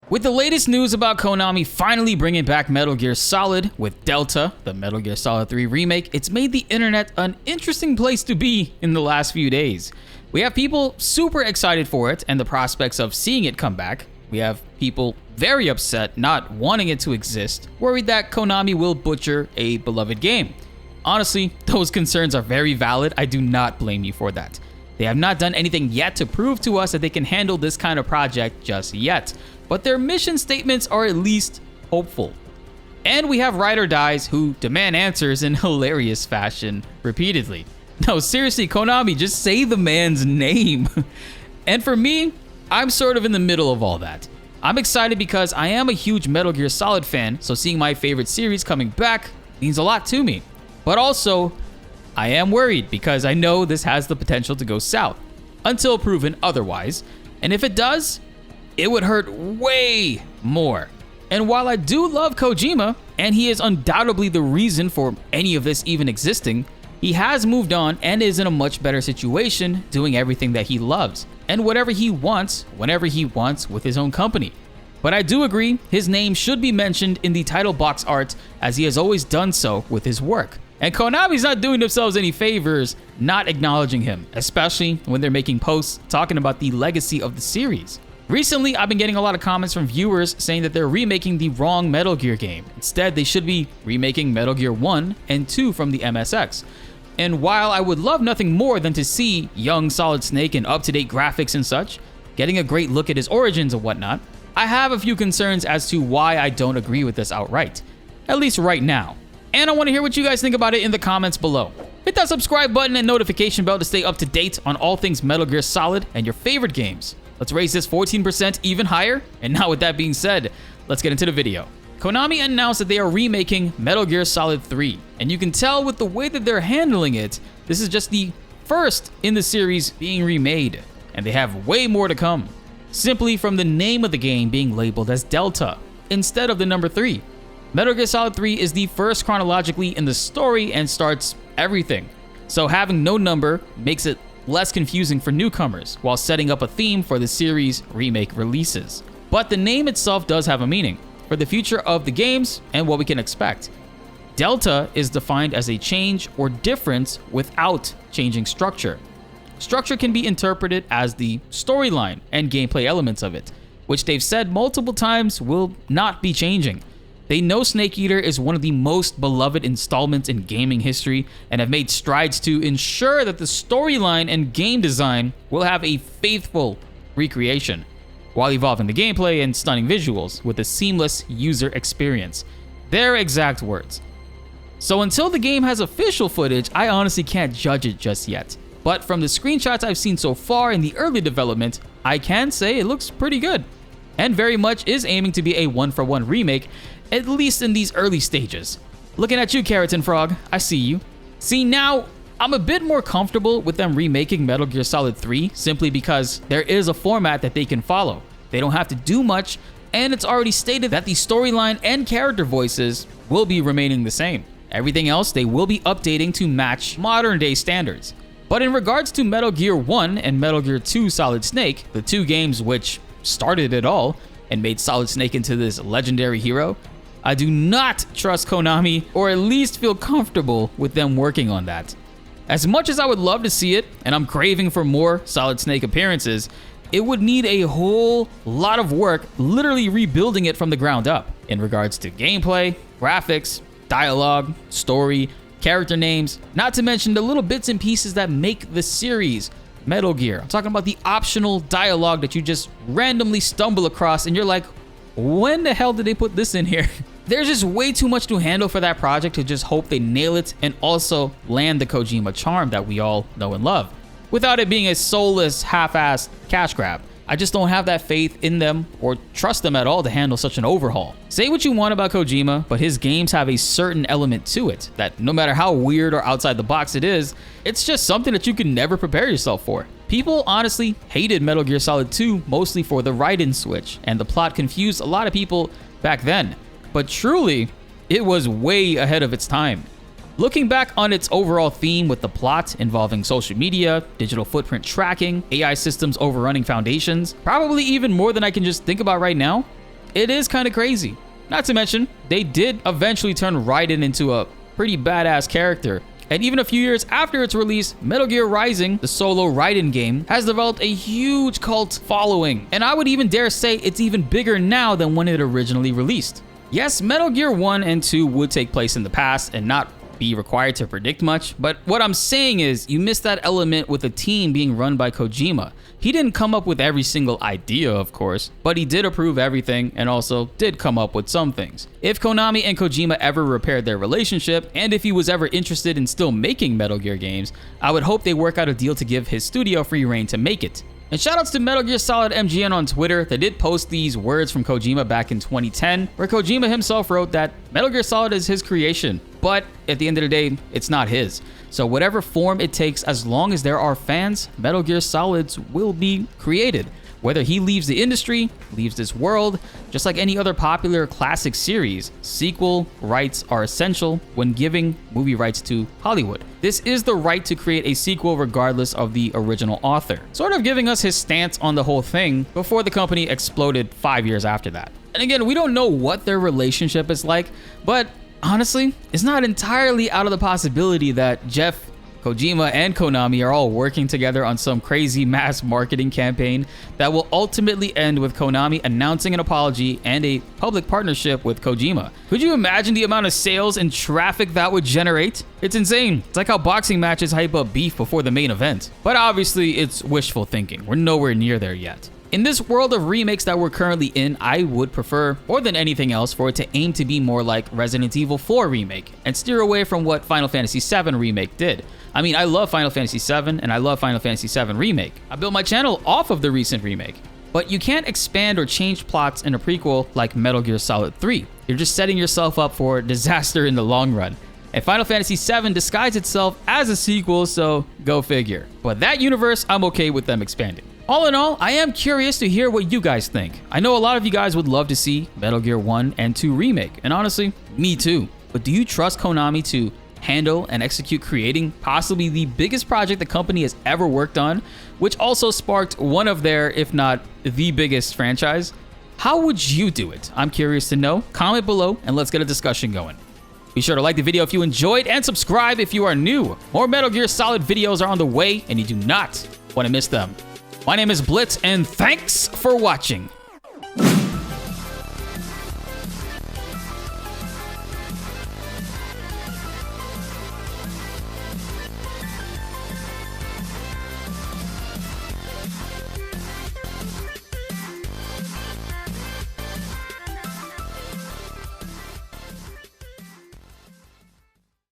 With the latest news about Konami finally bringing back Metal Gear Solid with BltzZ, the Metal Gear Solid 3 remake, it's made the internet an interesting place to be in the last few days. We have people super excited for it and the prospects of seeing it come back. We have people very upset not wanting it to exist, worried that Konami will butcher a beloved game. Honestly, those concerns are very valid. I do not blame you for that. They have not done anything yet to prove to us that they can handle this kind of project just yet, but their mission statements are at least hopeful. And we have ride or dies who demand answers in hilarious fashion repeatedly. No, seriously, Konami, just say the man's name. And for me, I'm sort of in the middle of all that. I'm excited because I am a huge Metal Gear Solid fan, so seeing my favorite series coming back means a lot to me. But also, I am worried because I know this has the potential to go south, until proven otherwise. And if it does, it would hurt way more. And while I do love Kojima, and he is undoubtedly the reason for any of this even existing, he has moved on and is in a much better situation doing everything that he loves, and whatever he wants, whenever he wants with his own company. But I do agree, his name should be mentioned in the title box art as he has always done so with his work. And Konami's not doing themselves any favors not acknowledging him, especially when they're making posts talking about the legacy of the series. Recently, I've been getting a lot of comments from viewers saying that they're remaking the wrong Metal Gear game. Instead, they should be remaking Metal Gear 1 and 2 from the MSX. And while I would love nothing more than to see young Solid Snake in up-to-date graphics and such, getting a great look at his origins and whatnot, I have a few concerns as to why I don't agree with this outright, at least right now. And I want to hear what you guys think about it in the comments below. Hit that subscribe button and notification bell to stay up to date on all things Metal Gear Solid and your favorite games. Let's raise this 14% even higher. And now with that being said, let's get into the video. Konami announced that they are remaking Metal Gear Solid 3. And you can tell with the way that they're handling it, this is just the first in the series being remade. And they have way more to come. Simply from the name of the game being labeled as BltzZ instead of the number 3. Metal Gear Solid 3 is the first chronologically in the story and starts everything. So having no number makes it less confusing for newcomers while setting up a theme for the series' remake releases. But the name itself does have a meaning for the future of the games and what we can expect. BltzZ is defined as a change or difference without changing structure. Structure can be interpreted as the storyline and gameplay elements of it, which they've said multiple times will not be changing. They know Snake Eater is one of the most beloved installments in gaming history and have made strides to ensure that the storyline and game design will have a faithful recreation, while evolving the gameplay and stunning visuals with a seamless user experience. Their exact words. So until the game has official footage, I honestly can't judge it just yet. But from the screenshots I've seen so far in the early development, I can say it looks pretty good. And very much is aiming to be a one-for-one remake, at least in these early stages. Looking at you, Keratin Frog, I see you. See, now, I'm a bit more comfortable with them remaking Metal Gear Solid 3 simply because there is a format that they can follow. They don't have to do much, and it's already stated that the storyline and character voices will be remaining the same. Everything else they will be updating to match modern-day standards. But in regards to Metal Gear 1 and Metal Gear 2 Solid Snake, the two games which started it all and made Solid Snake into this legendary hero, I do not trust Konami, or at least feel comfortable with them working on that. As much as I would love to see it, and I'm craving for more Solid Snake appearances, it would need a whole lot of work literally rebuilding it from the ground up in regards to gameplay, graphics, dialogue, story, character names, not to mention the little bits and pieces that make the series Metal Gear. I'm talking about the optional dialogue that you just randomly stumble across and you're like, when the hell did they put this in here? There's just way too much to handle for that project to just hope they nail it and also land the Kojima charm that we all know and love, without it being a soulless, half-assed cash grab. I just don't have that faith in them or trust them at all to handle such an overhaul. Say what you want about Kojima, but his games have a certain element to it that no matter how weird or outside the box it is, it's just something that you can never prepare yourself for. People honestly hated Metal Gear Solid 2 mostly for the ride-in switch, and the plot confused a lot of people back then. But truly, it was way ahead of its time. Looking back on its overall theme with the plot involving social media, digital footprint tracking, AI systems overrunning foundations, probably even more than I can just think about right now, it is kind of crazy. Not to mention, they did eventually turn Raiden into a pretty badass character. And even a few years after its release, Metal Gear Rising, the solo Raiden game, has developed a huge cult following. And I would even dare say it's even bigger now than when it originally released. Yes, Metal Gear 1 and 2 would take place in the past and not be required to predict much, but what I'm saying is you missed that element with a team being run by Kojima. He didn't come up with every single idea, of course, but he did approve everything and also did come up with some things. If Konami and Kojima ever repaired their relationship, and if he was ever interested in still making Metal Gear games, I would hope they work out a deal to give his studio free reign to make it. And shoutouts to Metal Gear Solid MGN on Twitter. They did post these words from Kojima back in 2010, where Kojima himself wrote that Metal Gear Solid is his creation, but at the end of the day, it's not his. So whatever form it takes, as long as there are fans, Metal Gear Solids will be created. Whether he leaves the industry, leaves this world, just like any other popular classic series, sequel rights are essential when giving movie rights to Hollywood. This is the right to create a sequel regardless of the original author, sort of giving us his stance on the whole thing before the company exploded 5 years after that. And again, we don't know what their relationship is like, but honestly, it's not entirely out of the possibility that Jeff, Kojima, and Konami are all working together on some crazy mass marketing campaign that will ultimately end with Konami announcing an apology and a public partnership with Kojima. Could you imagine the amount of sales and traffic that would generate? It's insane. It's like how boxing matches hype up beef before the main event. But obviously, it's wishful thinking. We're nowhere near there yet. In this world of remakes that we're currently in, I would prefer, more than anything else, for it to aim to be more like Resident Evil 4 Remake and steer away from what Final Fantasy VII Remake did. I mean, I love Final Fantasy VII and I love Final Fantasy VII Remake. I built my channel off of the recent remake. But you can't expand or change plots in a prequel like Metal Gear Solid 3. You're just setting yourself up for disaster in the long run. And Final Fantasy VII disguised itself as a sequel, so go figure. But that universe, I'm okay with them expanding. All in all, I am curious to hear what you guys think. I know a lot of you guys would love to see Metal Gear 1 and 2 Remake, and honestly, me too. But do you trust Konami to handle and execute creating possibly the biggest project the company has ever worked on, which also sparked one of their, if not the biggest franchise? How would you do it? I'm curious to know. Comment below and let's get a discussion going. Be sure to like the video if you enjoyed and subscribe if you are new. More Metal Gear Solid videos are on the way and you do not want to miss them. My name is BltzZ and thanks for watching.